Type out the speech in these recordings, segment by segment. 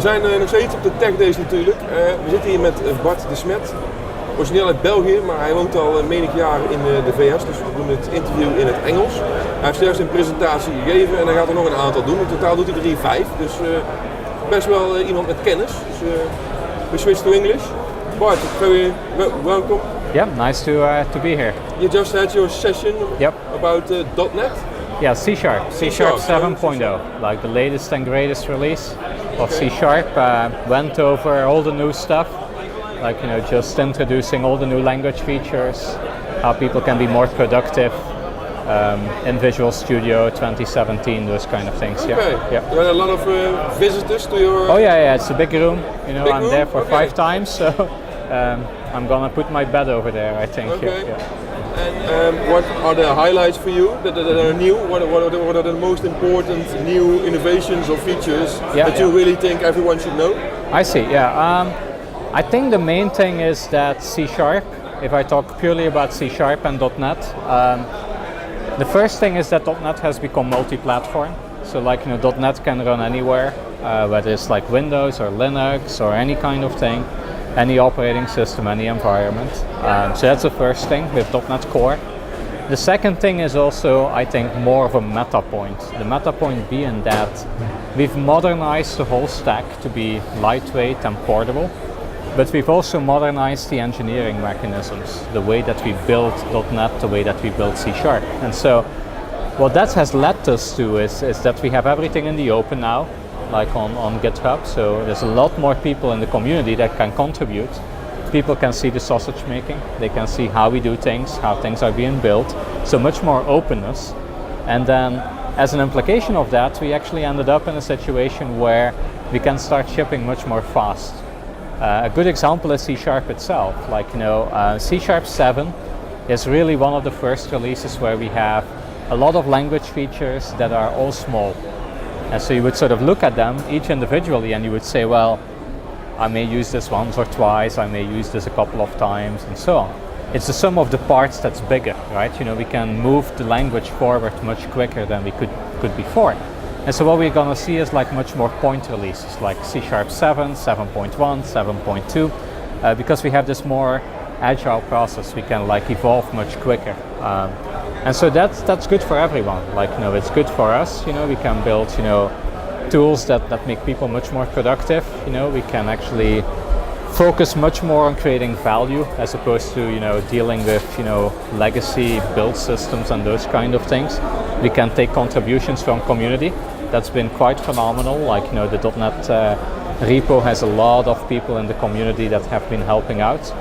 zijn nog steeds op de TechDays natuurlijk. We zitten hier met Bart de Smet. Origineel uit België, maar hij woont al menig jaar in de VS, dus we doen het interview in het Engels. Hij heeft zelfs een presentatie gegeven en hij gaat er nog een aantal doen. In totaal doet hij er 5, dus best wel iemand met kennis. Dus we switch to English. Bart, very welcome. Yeah, nice to be here. You just had your session about .NET? Yeah, CSharp 7.0, like the latest and greatest release of CSharp. Went over all the new stuff. Like, just introducing all the new language features, how people can be more productive in Visual Studio 2017, those kind of things. Okay. Yeah. There are a lot of visitors to your... Oh yeah, it's a big room. I'm room? there for 5 times, so I'm gonna put my bed over there, I think. Okay. Yeah. And what are the highlights for you that are new? What are the most important new innovations or features that you really think everyone should know? I see, yeah. I think the main thing is that CSharp, if I talk purely about CSharp and .NET, the first thing is that .NET has become multi-platform. So like, .NET can run anywhere, whether it's like Windows or Linux or any kind of thing, any operating system, any environment. So that's the first thing with .NET Core. The second thing is also, I think, more of a meta point. The meta point being that we've modernized the whole stack to be lightweight and portable. But we've also modernized the engineering mechanisms, the way that we built .NET, the way that we built C#. And so what that has led us to is that we have everything in the open now, like on GitHub. So there's a lot more people in the community that can contribute. People can see the sausage making, they can see how we do things, how things are being built. So much more openness. And then as an implication of that, we actually ended up in a situation where we can start shipping much more fast. A good example is C# itself. Like, C# 7 is really one of the first releases where we have a lot of language features that are all small. And so you would sort of look at them each individually and you would say, well, I may use this once or twice, I may use this a couple of times, and so on. It's the sum of the parts that's bigger, right? We can move the language forward much quicker than we could before. And so what we're going to see is like much more point releases, like C# 7, 7.1, 7.2, because we have this more agile process. We can like evolve much quicker, and so that's good for everyone. Like, it's good for us. We can build tools that make people much more productive. We can actually focus much more on creating value as opposed to dealing with legacy build systems and those kind of things. We can take contributions from community. That's been quite phenomenal. Like, the .NET repo has a lot of people in the community that have been helping out.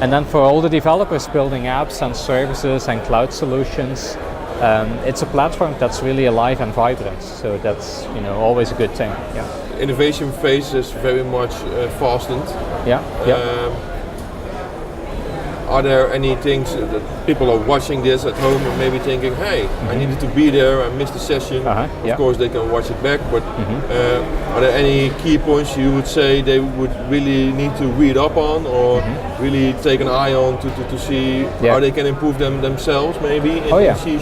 And then for all the developers building apps and services and cloud solutions, it's a platform that's really alive and vibrant. So that's always a good thing. Yeah. Innovation phase is very much fastened. Yeah. Are there any things that people are watching this at home and maybe thinking, hey, I needed to be there, I missed the session. Of course they can watch it back, but are there any key points you would say they would really need to read up on or really take an eye on to see how they can improve themselves maybe in C#?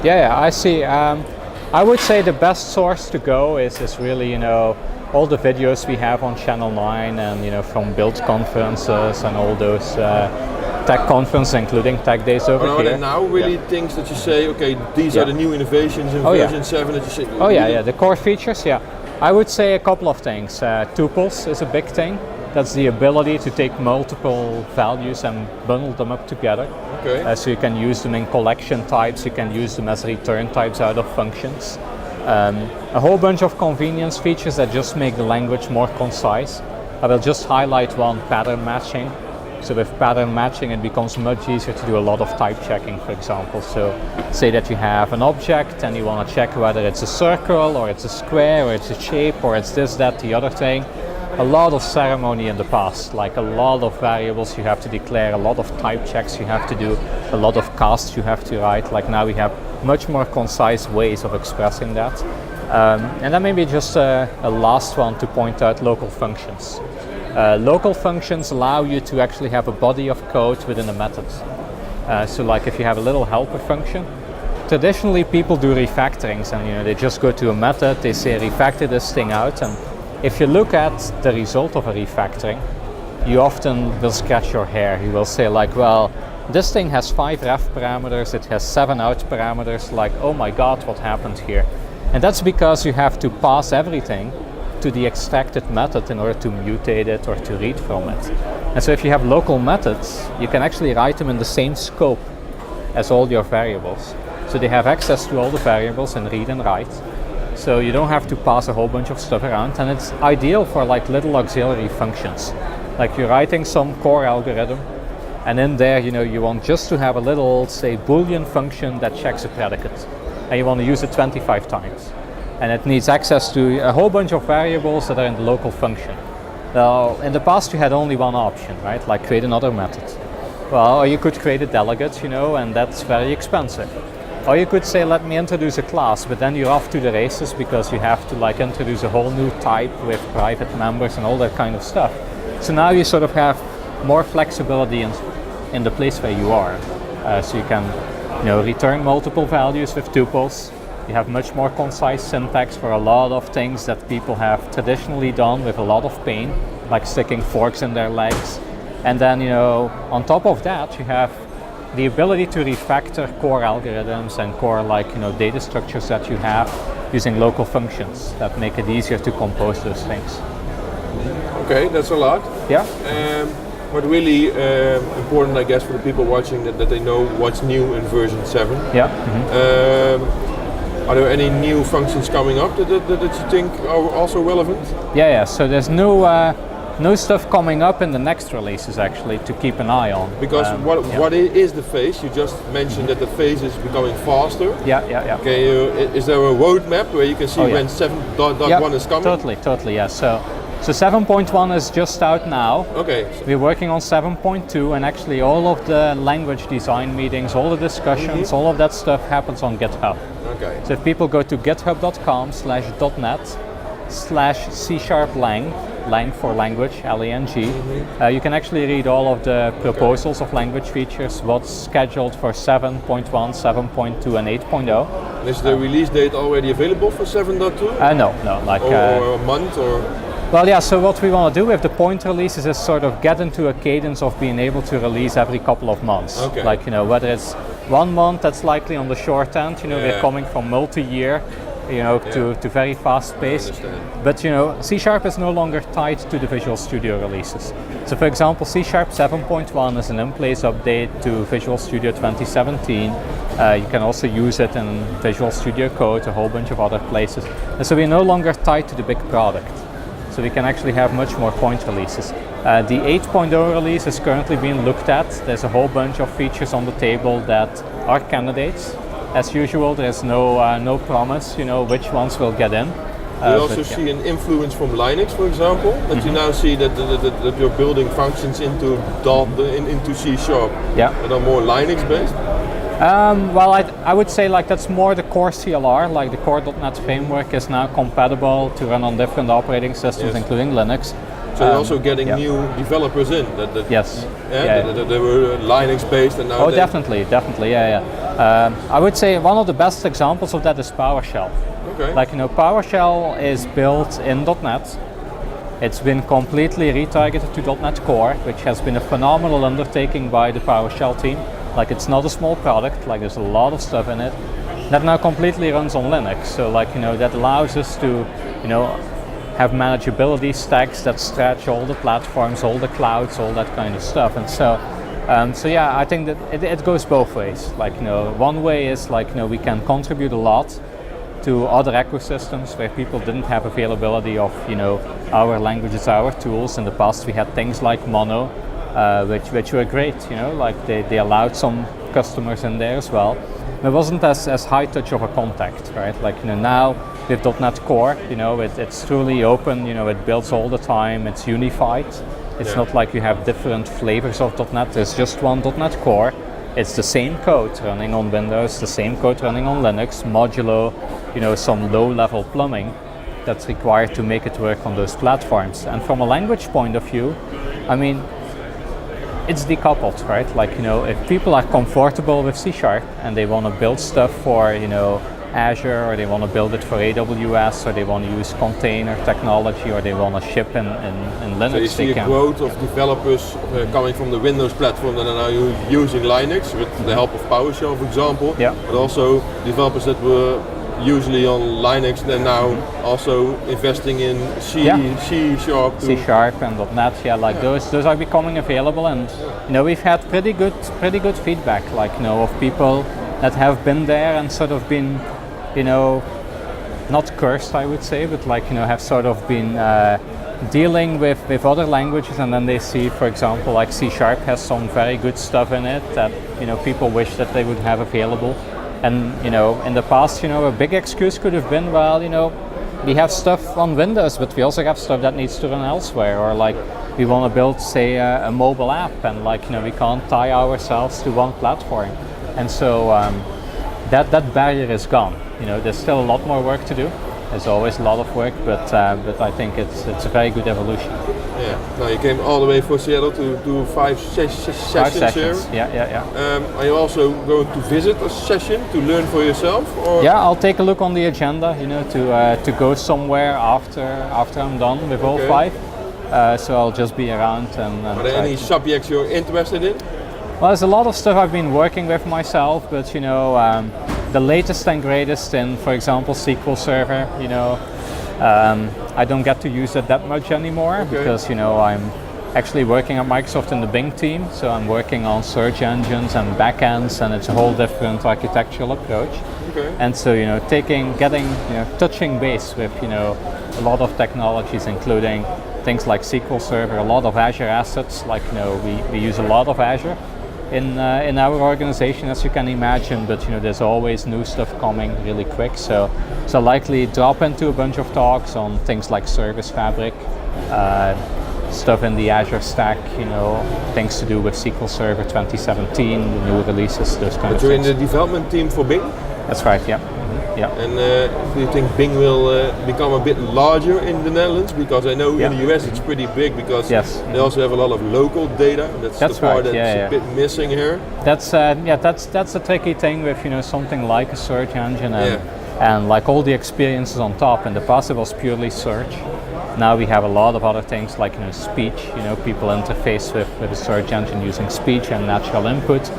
Yeah, I see. I would say the best source to go is really, all the videos we have on Channel 9 and, from build conferences and all those tech conferences, including TechDays over here. Are there now really things that you say, okay, these are the new innovations in version 7 that you say? The core features, I would say a couple of things. Tuples is a big thing. That's the ability to take multiple values and bundle them up together. Okay. So you can use them in collection types, you can use them as return types out of functions. A whole bunch of convenience features that just make the language more concise. I will just highlight one, pattern matching. So with pattern matching it becomes much easier to do a lot of type checking, for example. So say that you have an object and you want to check whether it's a circle or it's a square or it's a shape or it's this, that, the other thing. A lot of ceremony in the past, like a lot of variables you have to declare, a lot of type checks you have to do, a lot of casts you have to write. Like now we have much more concise ways of expressing that. And then maybe just a last one to point out, local functions. Local functions allow you to actually have a body of code within a method. So like if you have a little helper function, traditionally people do refactorings and they just go to a method, they say refactor this thing out, and if you look at the result of a refactoring, you often will scratch your hair. You will say like, well, this thing has 5 ref parameters, it has 7 out parameters, like, oh my god, what happened here? And that's because you have to pass everything to the extracted method in order to mutate it or to read from it. And so if you have local methods, you can actually write them in the same scope as all your variables. So they have access to all the variables in read and write. So you don't have to pass a whole bunch of stuff around, and it's ideal for like little auxiliary functions. Like you're writing some core algorithm, and in there, you want just to have a little, say, Boolean function that checks a predicate, and you want to use it 25 times. And it needs access to a whole bunch of variables that are in the local function. Now, in the past you had only one option, right? Like create another method. Well, or you could create a delegate, and that's very expensive. Or you could say, let me introduce a class, but then you're off to the races because you have to like introduce a whole new type with private members and all that kind of stuff. So now you sort of have more flexibility in the place where you are. So you can return multiple values with tuples. You have much more concise syntax for a lot of things that people have traditionally done with a lot of pain, like sticking forks in their legs. And then, on top of that, you have the ability to refactor core algorithms and core data structures that you have using local functions that make it easier to compose those things. Okay, that's a lot. Yeah. But really important, I guess, for the people watching that they know what's new in version 7. Yeah. Are there any new functions coming up that you think are also relevant? Yeah. So there's new stuff coming up in the next releases actually to keep an eye on. Because what is the phase? You just mentioned that the phase is becoming faster. Yeah. Okay, is there a roadmap where you can see when 7.1 is coming? Totally. Yeah. So 7.1 is just out now. Okay. We're working on 7.2, and actually all of the language design meetings, all the discussions, all of that stuff happens on GitHub. Okay. So if people go to github.com/.net/C#lang, lang for language, L-A-N-G, you can actually read all of the proposals of language features, what's scheduled for 7.1, 7.2 and 8.0. Is the release date already available for 7.2? No, or a month or? Well, yeah, so what we want to do with the point releases is sort of get into a cadence of being able to release every couple of months. Okay. Like, whether it's 1 month, that's likely on the short end, we're coming from multi-year, to very fast pace. But, C# is no longer tied to the Visual Studio releases. So for example, C# 7.1 is an in-place update to Visual Studio 2017. You can also use it in Visual Studio Code, a whole bunch of other places. And so we're no longer tied to the big product. So we can actually have much more point releases. The 8.0 release is currently being looked at. There's a whole bunch of features on the table that are candidates. As usual, there's no promise, which ones will get in. You also see an influence from Linux, for example, that you now see that you're building functions into C# that are more Linux based. Well, I would say that's more the core CLR, like the core.NET framework is now compatible to run on different operating systems, including Linux. So you're also getting new developers in. Yes. They were Linux based and now. Oh, definitely, yeah. I would say one of the best examples of that is PowerShell. Okay. PowerShell is built in .NET. It's been completely retargeted to .NET Core, which has been a phenomenal undertaking by the PowerShell team. It's not a small product, there's a lot of stuff in it. That now completely runs on Linux, so that allows us to, have manageability stacks that stretch all the platforms, all the clouds, all that kind of stuff. And so I think that it goes both ways. One way is we can contribute a lot to other ecosystems where people didn't have availability of our languages, our tools. In the past we had things like Mono, which were great, they allowed some customers in there as well. It wasn't as high touch of a contact, right? Now with .NET Core, it's truly open, it builds all the time, it's unified. It's not like you have different flavors of .NET, there's just one .NET Core. It's the same code running on Windows, the same code running on Linux, modulo, some low-level plumbing that's required to make it work on those platforms. And from a language point of view, it's decoupled, right? If people are comfortable with C# and they want to build stuff for, Azure, or they want to build it for AWS, or they want to use container technology, or they want to ship in Linux. So you see a growth of developers coming from the Windows platform that are now using Linux with the help of PowerShell, for example. Yeah. But also developers that were usually on Linux, they're now also investing in CSharp. CSharp and .NET, those are becoming available, and we've had pretty good feedback, of people that have been there and sort of been, not cursed, I would say, but have sort of been dealing with other languages, and then they see, for example, CSharp has some very good stuff in it that people wish that they would have available. And in the past, a big excuse could have been, well, we have stuff on Windows, but we also have stuff that needs to run elsewhere, or we want to build, say, a mobile app, and we can't tie ourselves to one platform. And so that barrier is gone. There's still a lot more work to do. There's always a lot of work, but I think it's a very good evolution. Yeah. Now you came all the way from Seattle to do 5 sessions here. Yeah. Are you also going to visit a session to learn for yourself? Or? Yeah, I'll take a look on the agenda. To go somewhere after I'm done with all 5. So I'll just be around and are there any subjects you're interested in? Well, there's a lot of stuff I've been working with myself, but the latest and greatest in, for example, SQL Server, I don't get to use it that much anymore because, I'm actually working at Microsoft in the Bing team, so I'm working on search engines and backends, and it's a whole different architectural approach. Okay. And so, touching base with, a lot of technologies, including things like SQL Server, a lot of Azure assets, we use a lot of Azure in our organization, as you can imagine, but there's always new stuff coming really quick, so likely drop into a bunch of talks on things like Service Fabric, stuff in the Azure stack, things to do with SQL Server 2017, the new releases, those kind of things. But you're in the development team for Bing? That's right, yeah. Yeah. And do you think Bing will become a bit larger in the Netherlands? Because I know in the US it's pretty big, because they also have a lot of local data. That's the part that's a bit missing here. That's a tricky thing with something like a search engine and all the experiences on top. In the past it was purely search. Now we have a lot of other things like speech. People interface with a search engine using speech and natural input.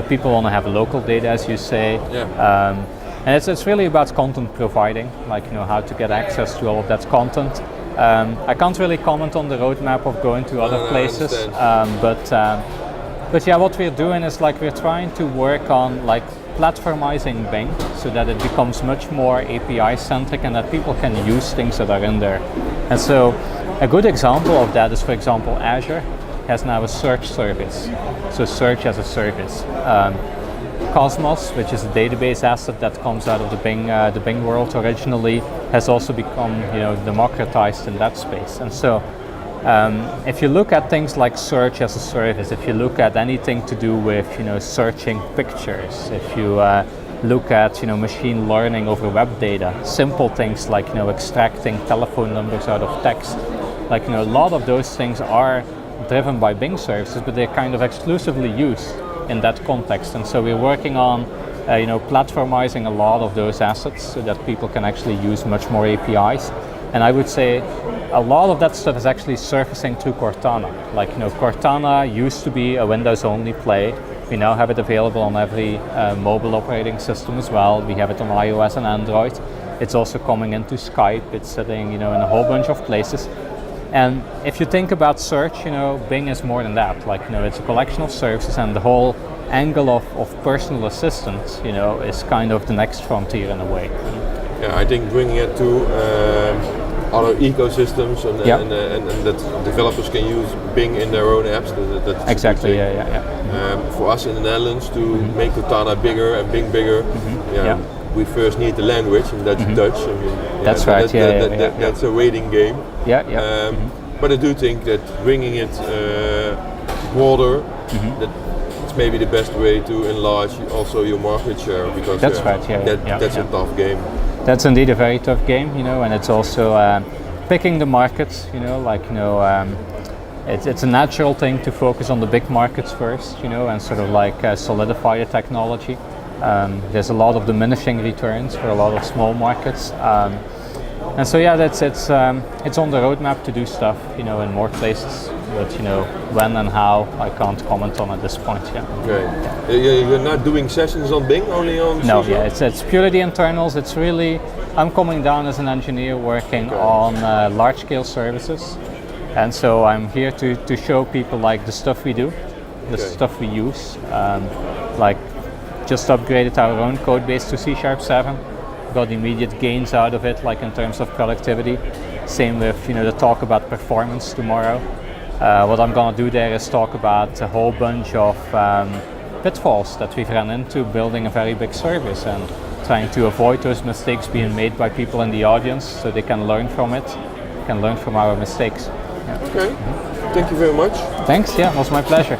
People want to have local data, as you say. Yeah. And it's really about content providing, how to get access to all of that content. I can't really comment on the roadmap of going to other places, but what we're doing is we're trying to work on platformizing Bing so that it becomes much more API centric and that people can use things that are in there. And so a good example of that is, for example, Azure has now a search service, so search as a service. Cosmos, which is a database asset that comes out of the Bing world originally, has also become democratized in that space. And so if you look at things like search as a service, if you look at anything to do with searching pictures, if you look at machine learning over web data, simple things like extracting telephone numbers out of text, a lot of those things are driven by Bing services, but they're kind of exclusively used in that context. And so we're working on platformizing a lot of those assets so that people can actually use much more APIs. And I would say a lot of that stuff is actually surfacing through Cortana. Cortana used to be a Windows only play. We now have it available on every mobile operating system as well. We have it on iOS and Android. It's also coming into Skype. It's sitting in a whole bunch of places. And if you think about search, Bing is more than that. It's a collection of services, and the whole angle of personal assistance, is kind of the next frontier in a way. Yeah, I think bringing it to other ecosystems and that developers can use Bing in their own apps. That's exactly. For us in the Netherlands to make Cortana bigger and Bing bigger, we first need the language, and that's Dutch. I mean, that's right. That's a waiting game. But I do think that bringing it broader, that it's maybe the best way to enlarge also your market share, because that's a tough game. That's indeed a very tough game, and it's also picking the markets. It's a natural thing to focus on the big markets first, and sort of solidify the technology. There's a lot of diminishing returns for a lot of small markets. And so yeah, it's on the roadmap to do stuff, in more places. But when and how, I can't comment on at this point. Yeah. Okay. You're not doing sessions on Bing, only on No, C#? yeah, it's purely the internals. It's really, I'm coming down as an engineer working on large-scale services, and so I'm here to show people like the stuff we do, the stuff we use, like just upgraded our own code base to C# 7. Got immediate gains out of it, like in terms of productivity. Same with the talk about performance tomorrow. What I'm gonna do there is talk about a whole bunch of pitfalls that we've run into building a very big service and trying to avoid those mistakes being made by people in the audience, so they can learn from it, can learn from our mistakes. Yeah. Okay, thank you very much. Thanks, yeah, it was my pleasure.